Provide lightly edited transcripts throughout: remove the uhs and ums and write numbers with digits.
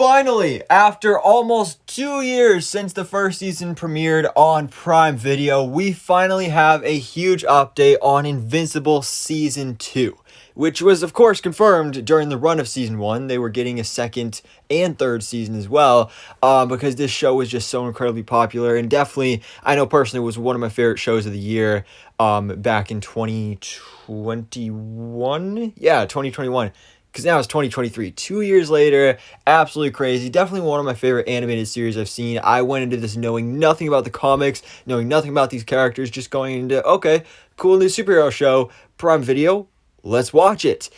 Finally, after almost 2 years since the first season premiered on Prime Video, we finally have a huge update on Invincible Season 2, which was, of course, confirmed during the run of Season 1. They were getting a second and third season as well, because this show was just so incredibly popular, and definitely, I know personally, was one of my favorite shows of the year back in 2021? Yeah, 2021. Because now it's 2023, 2 years later. Absolutely crazy. Definitely one of my favorite animated series I've seen. I went into this knowing nothing about the comics, knowing nothing about these characters, just going into, okay, cool new superhero show, Prime Video, let's watch it.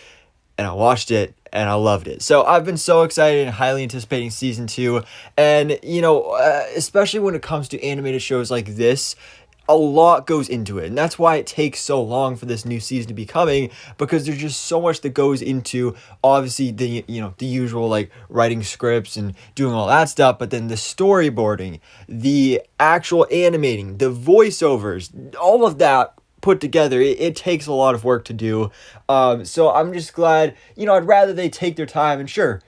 And I watched it, and I loved it. So I've been so excited and highly anticipating season 2. And, especially when it comes to animated shows like this, a lot goes into it, and that's why it takes so long for this new season to be coming, because there's just so much that goes into, obviously, the usual, like, writing scripts and doing all that stuff, but then the storyboarding, the actual animating, the voiceovers, all of that put together, it takes a lot of work to do. So I'm just glad, I'd rather they take their time, and sure,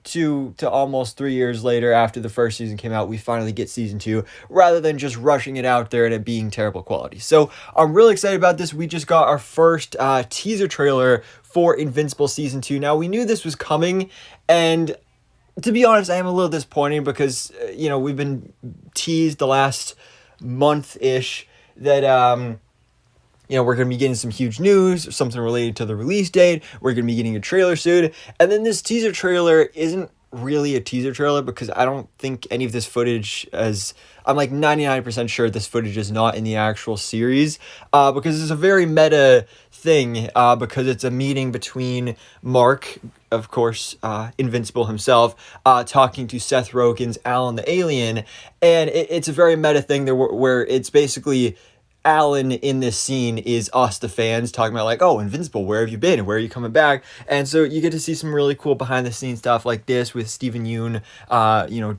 to almost 3 years later after the first season came out, we finally get season 2, rather than just rushing it out there and it being terrible quality. So I'm really excited about this. We just got our first teaser trailer for Invincible season 2. Now, we knew this was coming, and to be honest, I am a little disappointed because we've been teased the last month-ish that we're going to be getting some huge news, something related to the release date. We're going to be getting a trailer soon. And then this teaser trailer isn't really a teaser trailer, because I don't think any of this footage I'm like 99% sure this footage is not in the actual series, because it's a very meta thing, because it's a meeting between Mark, of course, Invincible himself, talking to Seth Rogen's Alan the Alien. And it's a very meta thing there where it's basically Alan in this scene is us, the fans, talking about like, oh, Invincible, where have you been? And where are you coming back? And so you get to see some really cool behind the scenes stuff like this with Stephen Yeun,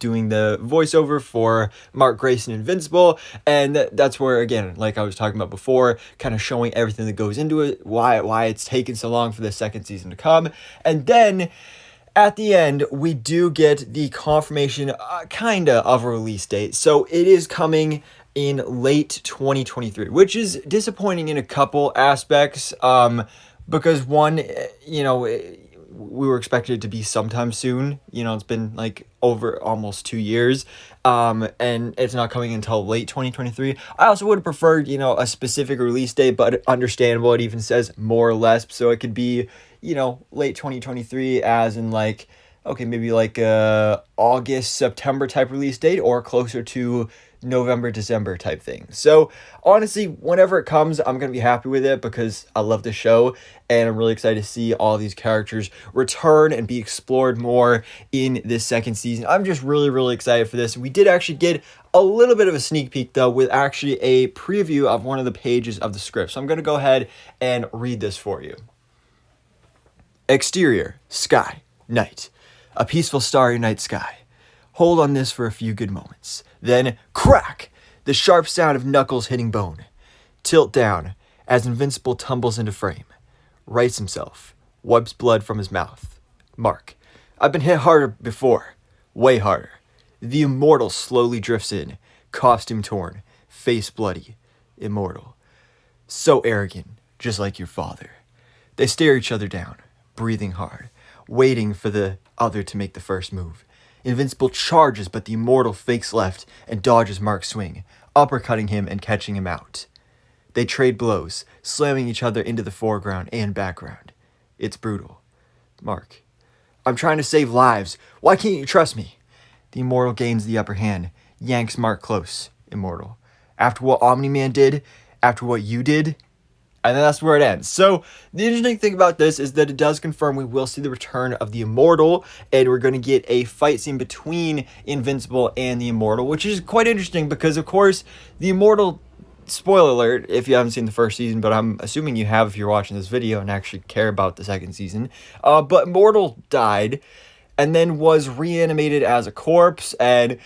doing the voiceover for Mark Grayson Invincible. And that's where, again, like I was talking about before, kind of showing everything that goes into it, why it's taken so long for the second season to come. And then at the end, we do get the confirmation, of a release date. So it is coming in late 2023, which is disappointing in a couple aspects, because one, we were expected it to be sometime soon. It's been like over almost 2 years, and it's not coming until late 2023. I also would have preferred, a specific release date, but understandable. It even says more or less, so it could be, late 2023 as in like, okay, maybe like August, September type release date, or closer to November, December type thing. So honestly, whenever it comes, I'm going to be happy with it because I love the show, and I'm really excited to see all these characters return and be explored more in this second season. I'm just really, really excited for this. We did actually get a little bit of a sneak peek though, with actually a preview of one of the pages of the script. So I'm going to go ahead and read this for you. Exterior, sky, night. A peaceful starry night sky. Hold on this for a few good moments. Then, crack! The sharp sound of knuckles hitting bone. Tilt down as Invincible tumbles into frame. Rights himself. Wipes blood from his mouth. Mark. I've been hit harder before. Way harder. The immortal slowly drifts in. Costume torn. Face bloody. Immortal. So arrogant. Just like your father. They stare each other down. Breathing hard. Waiting for the other to make the first move. Invincible charges, but the immortal fakes left and dodges Mark's swing, uppercutting him and catching him out. They trade blows, slamming each other into the foreground and background. It's brutal. Mark. I'm trying to save lives. Why can't you trust me? The immortal gains the upper hand, yanks Mark close. Immortal. After what Omni-Man did, after what you did. And then that's where it ends. So the interesting thing about this is that it does confirm we will see the return of the Immortal, and we're going to get a fight scene between Invincible and the Immortal, which is quite interesting because, of course, the Immortal, spoiler alert if you haven't seen the first season, but I'm assuming you have if you're watching this video and actually care about the second season, but Immortal died and then was reanimated as a corpse, and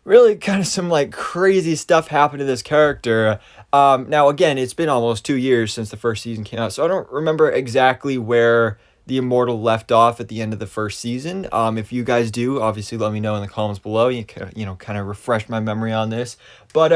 really kind of some like crazy stuff happened to this character. Now, again, it's been almost 2 years since the first season came out, so I don't remember exactly where the Immortal left off at the end of the first season. If you guys do, obviously let me know in the comments below. You know, kind of refresh my memory on this. But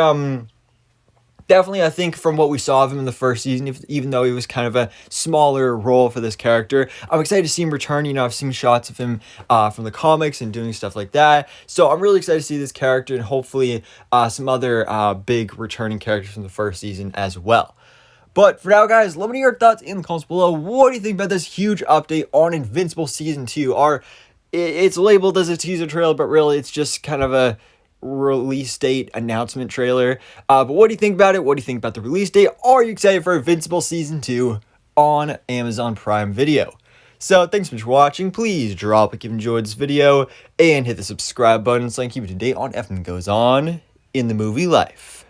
definitely, I think from what we saw of him in the first season, even though he was kind of a smaller role for this character, I'm excited to see him return. You know, I've seen shots of him from the comics and doing stuff like that. So I'm really excited to see this character and hopefully some other big returning characters from the first season as well. But for now, guys, let me know your thoughts in the comments below. What do you think about this huge update on Invincible Season 2? It's labeled as a teaser trailer, but really it's just kind of a release date announcement trailer. But what do you think about it? What do you think about the release date? Are you excited for Invincible Season 2 on Amazon Prime Video? So thanks so much for watching. Please drop a like if you enjoyed this video and hit the subscribe button so I can keep you up to date on everything that goes on in the movie life.